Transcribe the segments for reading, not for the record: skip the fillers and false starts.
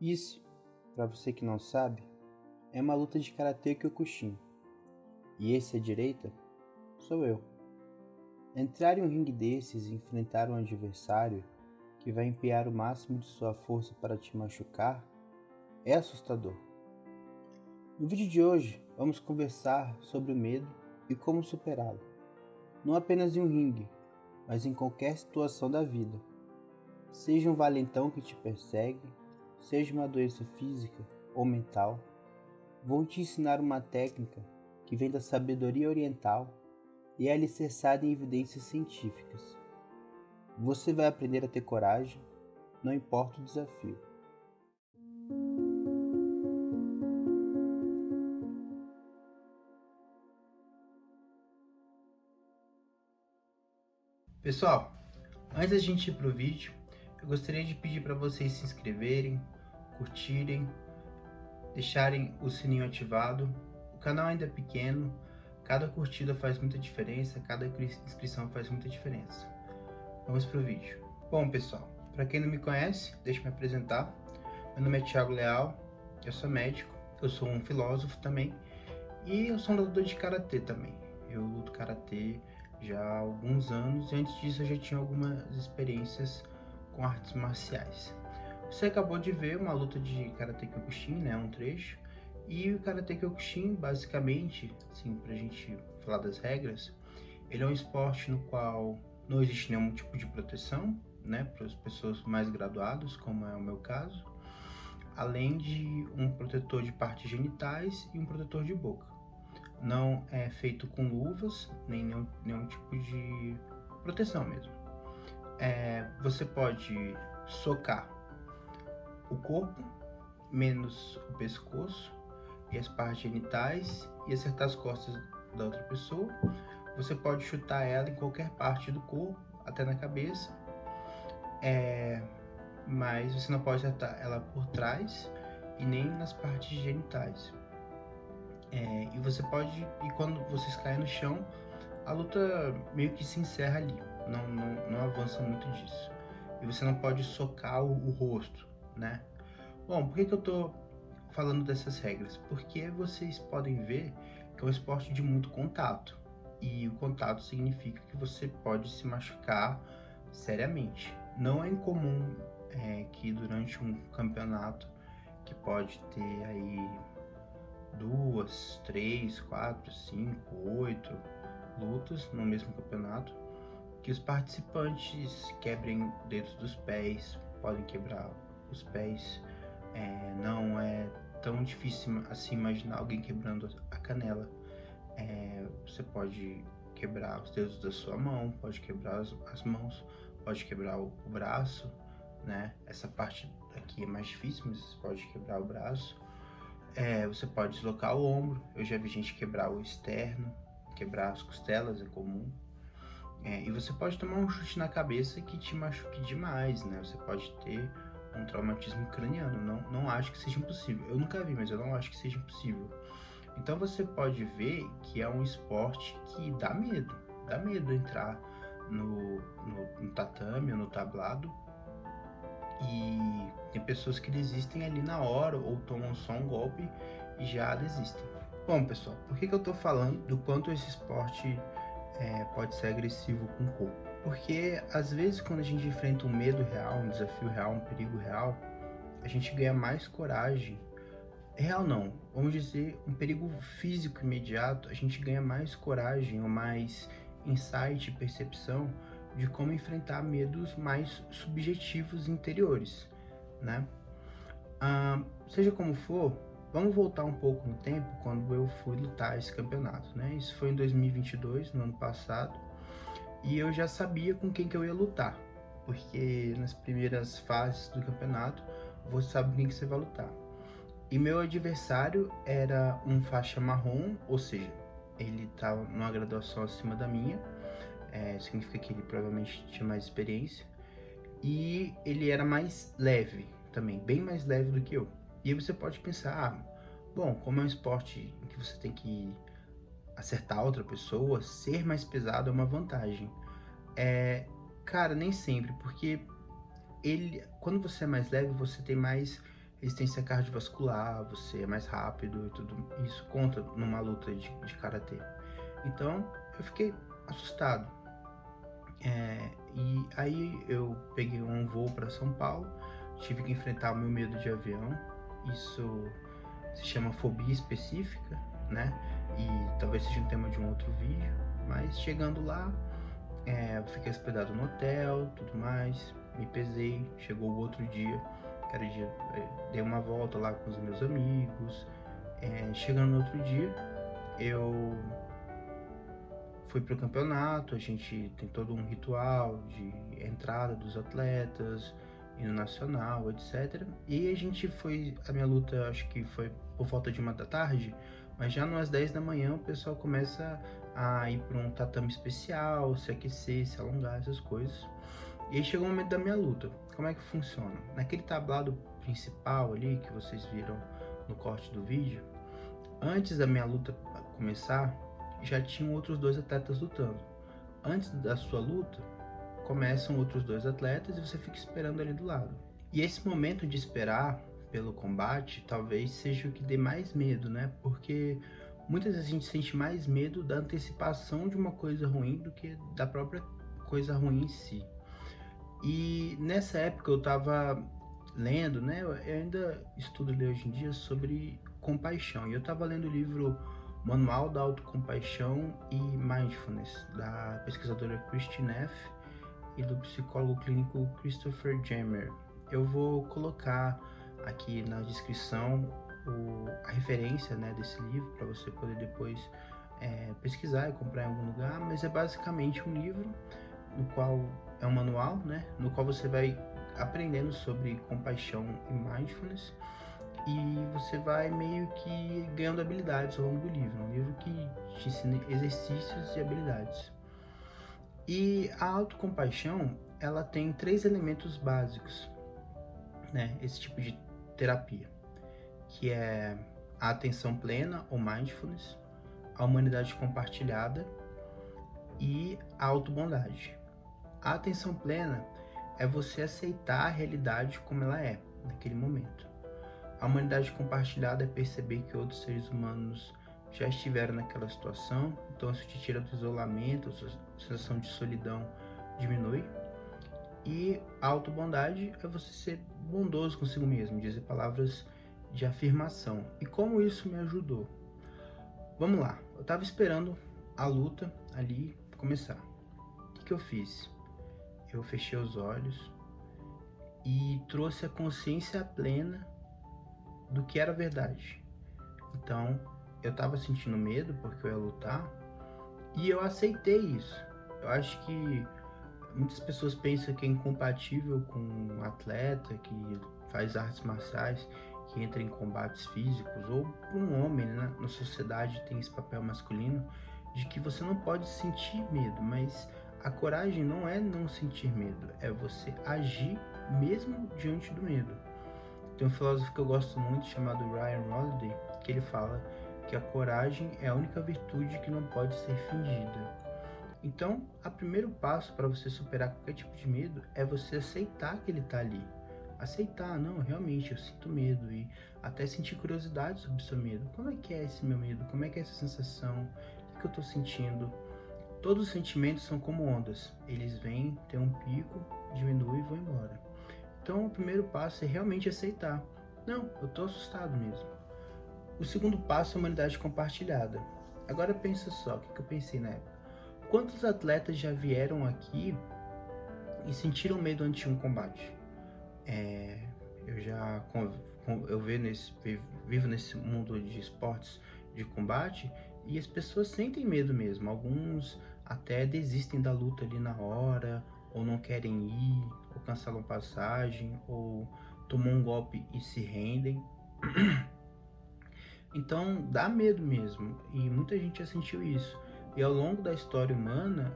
Isso, para você que não sabe, é uma luta de Karatê Kyokushin. E esse à direita sou eu. Entrar em um ringue desses e enfrentar um adversário que vai empenhar o máximo de sua força para te machucar é assustador. No vídeo de hoje, vamos conversar sobre o medo e como superá-lo. Não apenas em um ringue, mas em qualquer situação da vida. Seja um valentão que te persegue, seja uma doença física ou mental, vou te ensinar uma técnica que vem da sabedoria oriental e é alicerçada em evidências científicas. Você vai aprender a ter coragem, não importa o desafio. Pessoal, antes da gente ir para o vídeo, eu gostaria de pedir para vocês se inscreverem, curtirem, deixarem o sininho ativado. O canal ainda é pequeno, cada curtida faz muita diferença, cada inscrição faz muita diferença. Vamos para o vídeo. Bom pessoal, para quem não me conhece, deixa eu me apresentar. Meu nome é Thiago Leal, eu sou médico, eu sou um filósofo também e eu sou um lutador de Karatê também. Eu luto Karatê já há alguns anos e antes disso eu já tinha algumas experiências com artes marciais. Você acabou de ver uma luta de Karate Kyokushin, né, um trecho, e o Karate Kyokushin, basicamente, assim, pra gente falar das regras, ele é um esporte no qual não existe nenhum tipo de proteção, né, para as pessoas mais graduadas, como é o meu caso, além de um protetor de partes genitais e um protetor de boca. Não é feito com luvas, nem nenhum tipo de proteção mesmo. Você pode socar o corpo, menos o pescoço e as partes genitais e acertar as costas da outra pessoa. Você pode chutar ela em qualquer parte do corpo, até na cabeça, mas você não pode acertar ela por trás e nem nas partes genitais. E você pode, e quando vocês caem no chão, a luta meio que se encerra ali, não avança muito disso. E você não pode socar o rosto, né? Bom, por que eu tô falando dessas regras? Porque vocês podem ver que é um esporte de muito contato. E o contato significa que você pode se machucar seriamente. Não é incomum que durante um campeonato, que pode ter aí 2, 3, 4, 5, 8 lutas no mesmo campeonato, que os participantes quebrem dedos dos pés, podem quebrar os pés. Não é tão difícil assim imaginar alguém quebrando a canela. Você pode quebrar os dedos da sua mão, pode quebrar as mãos, pode quebrar o braço, né? Essa parte aqui é mais difícil, mas você pode quebrar o braço. Você pode deslocar o ombro. Eu já vi gente quebrar o externo, quebrar as costelas, é comum. E você pode tomar um chute na cabeça que te machuque demais, né? Você pode ter um traumatismo craniano. Não acho que seja impossível. Eu nunca vi, mas eu não acho que seja impossível. Então você pode ver que é um esporte que dá medo. Dá medo entrar no tatame ou no tablado. E tem pessoas que desistem ali na hora ou tomam só um golpe e já desistem. Bom, pessoal, por que eu tô falando do quanto esse esporte pode ser agressivo com o corpo? Porque às vezes quando a gente enfrenta um medo real, um desafio real, um perigo real, a gente ganha mais coragem. Real não, vamos dizer, um perigo físico imediato, a gente ganha mais coragem ou mais insight e percepção de como enfrentar medos mais subjetivos interiores, né? Seja como for, vamos voltar um pouco no tempo quando eu fui lutar esse campeonato, né? Isso foi em 2022, no ano passado, e eu já sabia com quem que eu ia lutar, porque nas primeiras fases do campeonato você sabe com quem que você vai lutar. E meu adversário era um faixa marrom, ou seja, ele estava numa graduação acima da minha, significa que ele provavelmente tinha mais experiência, e ele era mais leve também, bem mais leve do que eu. E aí você pode pensar, bom, como é um esporte em que você tem que acertar outra pessoa, ser mais pesado é uma vantagem. Cara, nem sempre, porque quando você é mais leve, você tem mais resistência cardiovascular, você é mais rápido e tudo isso conta numa luta de karatê. Então eu fiquei assustado. E aí eu peguei um voo para São Paulo, tive que enfrentar o meu medo de avião. Isso se chama fobia específica, né? E talvez seja um tema de um outro vídeo. Mas chegando lá, eu fiquei hospedado no hotel, tudo mais, me pesei, chegou o outro dia, que era dia, dei uma volta lá com os meus amigos. Chegando no outro dia, eu fui pro campeonato, a gente tem todo um ritual de entrada dos atletas, hino nacional, etc. E a gente foi, a minha luta acho que foi por volta de 1 da tarde, mas já umas 10 da manhã o pessoal começa a ir para um tatame especial, se aquecer, se alongar, essas coisas. E aí chegou o momento da minha luta. Como é que funciona? Naquele tablado principal ali que vocês viram no corte do vídeo, antes da minha luta começar, já tinham outros 2 atletas lutando. Antes da sua luta, começam outros 2 atletas e você fica esperando ali do lado. E esse momento de esperar pelo combate talvez seja o que dê mais medo, né? Porque muitas vezes a gente sente mais medo da antecipação de uma coisa ruim do que da própria coisa ruim em si. E nessa época eu tava lendo, né? Eu ainda estudo ler hoje em dia sobre compaixão. E eu tava lendo o livro Manual da Autocompaixão e Mindfulness, da pesquisadora Kristin Neff e do psicólogo clínico Christopher Jammer. Eu vou colocar aqui na descrição a referência, né, desse livro para você poder depois pesquisar e comprar em algum lugar, mas é basicamente um livro no qual é um manual, né, no qual você vai aprendendo sobre compaixão e mindfulness, e você vai meio que ganhando habilidades ao longo do livro. É um livro que te ensina exercícios e habilidades. E a autocompaixão, ela tem 3 elementos básicos, né? Esse tipo de terapia, que é a atenção plena ou mindfulness, a humanidade compartilhada e a autobondade. A atenção plena é você aceitar a realidade como ela é naquele momento. A humanidade compartilhada é perceber que outros seres humanos já estiveram naquela situação, então isso te tira do isolamento, a sensação de solidão diminui. E a autobondade é você ser bondoso consigo mesmo, dizer palavras de afirmação. E como isso me ajudou? Vamos lá, eu estava esperando a luta ali começar. O que eu fiz? Eu fechei os olhos e trouxe a consciência plena do que era verdade. Então, eu estava sentindo medo porque eu ia lutar e eu aceitei isso. Eu acho que muitas pessoas pensam que é incompatível com um atleta que faz artes marciais, que entra em combates físicos, ou um homem, né? Na sociedade tem esse papel masculino de que você não pode sentir medo, mas a coragem não é não sentir medo, é você agir mesmo diante do medo. Tem um filósofo que eu gosto muito chamado Ryan Holiday, que ele fala que a coragem é a única virtude que não pode ser fingida. Então, o primeiro passo para você superar qualquer tipo de medo é você aceitar que ele está ali. Aceitar, não, realmente eu sinto medo, e até sentir curiosidade sobre o seu medo. Como é que é esse meu medo? Como é que é essa sensação? O que eu estou sentindo? Todos os sentimentos são como ondas. Eles vêm, tem um pico, diminuem e vão embora. Então, o primeiro passo é realmente aceitar. Não, eu estou assustado mesmo. O segundo passo é a humanidade compartilhada. Agora pensa só, o que eu pensei na época? Quantos atletas já vieram aqui e sentiram medo antes de um combate? Eu vivo nesse mundo de esportes de combate e as pessoas sentem medo mesmo. Alguns até desistem da luta ali na hora, ou não querem ir, ou cancelam passagem, ou tomam um golpe e se rendem. Então dá medo mesmo, e muita gente já sentiu isso. E ao longo da história humana,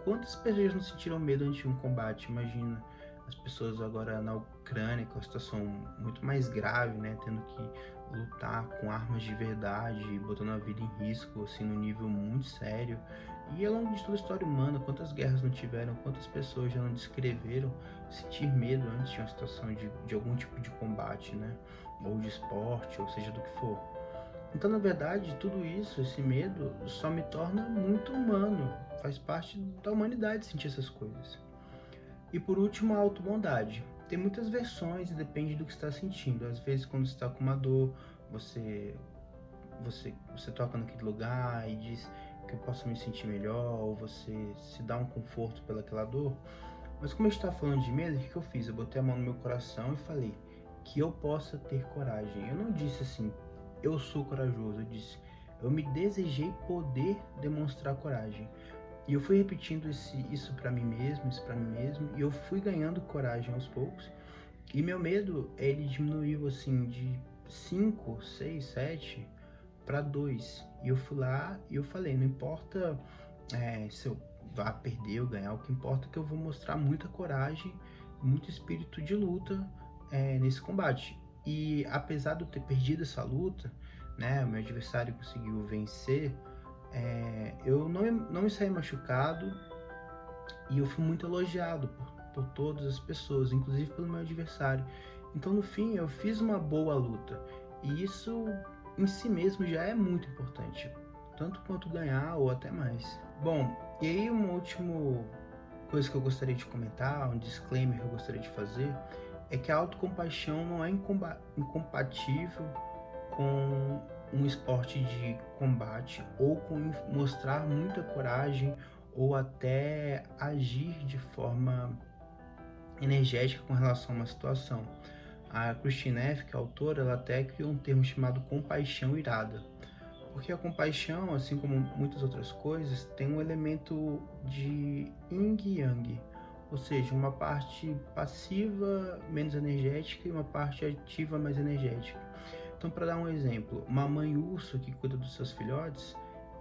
quantas pessoas não sentiram medo antes de um combate? Imagina, as pessoas agora na Ucrânia, com a situação muito mais grave, né, tendo que lutar com armas de verdade, botando a vida em risco, assim, num nível muito sério. E ao longo de toda a história humana, quantas guerras não tiveram, quantas pessoas já não descreveram sentir medo antes de uma situação de algum tipo de combate, né, ou de esporte, ou seja do que for. Então, na verdade, tudo isso, esse medo, só me torna muito humano. Faz parte da humanidade sentir essas coisas. E por último, a autobondade. Tem muitas versões e depende do que você está sentindo. Às vezes, quando você está com uma dor, você toca naquele lugar e diz que eu posso me sentir melhor, ou você se dá um conforto pelaquela dor. Mas como a gente está falando de medo, o que eu fiz? Eu botei a mão no meu coração e falei que eu possa ter coragem. Eu não disse assim, eu sou corajoso. Eu disse, eu me desejei poder demonstrar coragem. E eu fui repetindo isso para mim mesmo, e eu fui ganhando coragem aos poucos. E meu medo, ele diminuiu assim de 5, 6, 7 para 2. E eu fui lá e eu falei, não importa se eu vá perder ou ganhar, o que importa é que eu vou mostrar muita coragem, muito espírito de luta nesse combate. E apesar de eu ter perdido essa luta, né, o meu adversário conseguiu vencer, eu não me saí machucado e eu fui muito elogiado por todas as pessoas, inclusive pelo meu adversário. Então, no fim, eu fiz uma boa luta e isso em si mesmo já é muito importante, tanto quanto ganhar ou até mais. Bom, e aí uma última coisa que eu gostaria de comentar, um disclaimer que eu gostaria de fazer, é que a autocompaixão não é incompatível com um esporte de combate ou com mostrar muita coragem ou até agir de forma energética com relação a uma situação. A Christine Neff, que é a autora, ela até criou um termo chamado compaixão irada. Porque a compaixão, assim como muitas outras coisas, tem um elemento de yin e yang, ou seja, uma parte passiva menos energética e uma parte ativa mais energética. Então, para dar um exemplo, uma mãe urso que cuida dos seus filhotes,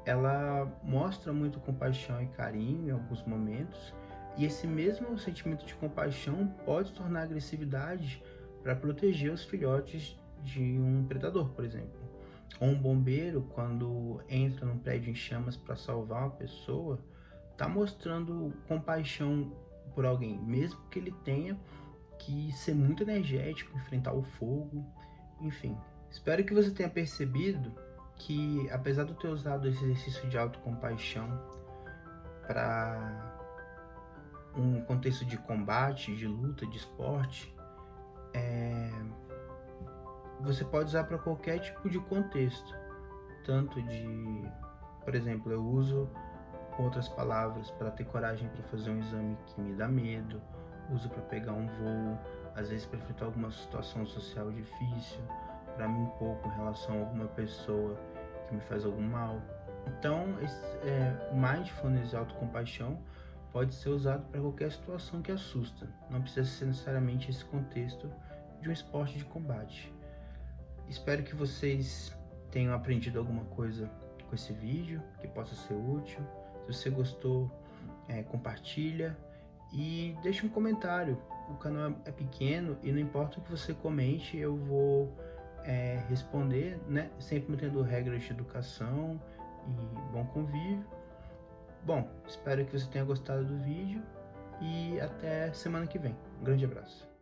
ela mostra muito compaixão e carinho em alguns momentos, e esse mesmo sentimento de compaixão pode se tornar agressividade para proteger os filhotes de um predador, por exemplo. Ou um bombeiro, quando entra num prédio em chamas para salvar uma pessoa, está mostrando compaixão por alguém, mesmo que ele tenha que ser muito energético, enfrentar o fogo, enfim. Espero que você tenha percebido que, apesar de eu ter usado esse exercício de autocompaixão para um contexto de combate, de luta, de esporte, você pode usar para qualquer tipo de contexto. Tanto de, por exemplo, eu uso outras palavras para ter coragem para fazer um exame que me dá medo, uso para pegar um voo, às vezes para enfrentar alguma situação social difícil, para me impor com relação a alguma pessoa que me faz algum mal. Então, o mindfulness e autocompaixão pode ser usado para qualquer situação que assusta. Não precisa ser necessariamente esse contexto de um esporte de combate. Espero que vocês tenham aprendido alguma coisa com esse vídeo, que possa ser útil. Se você gostou, compartilha e deixa um comentário. O canal é pequeno e não importa o que você comente, eu vou responder, né? Sempre mantendo regras de educação e bom convívio. Bom, espero que você tenha gostado do vídeo e até semana que vem. Um grande abraço.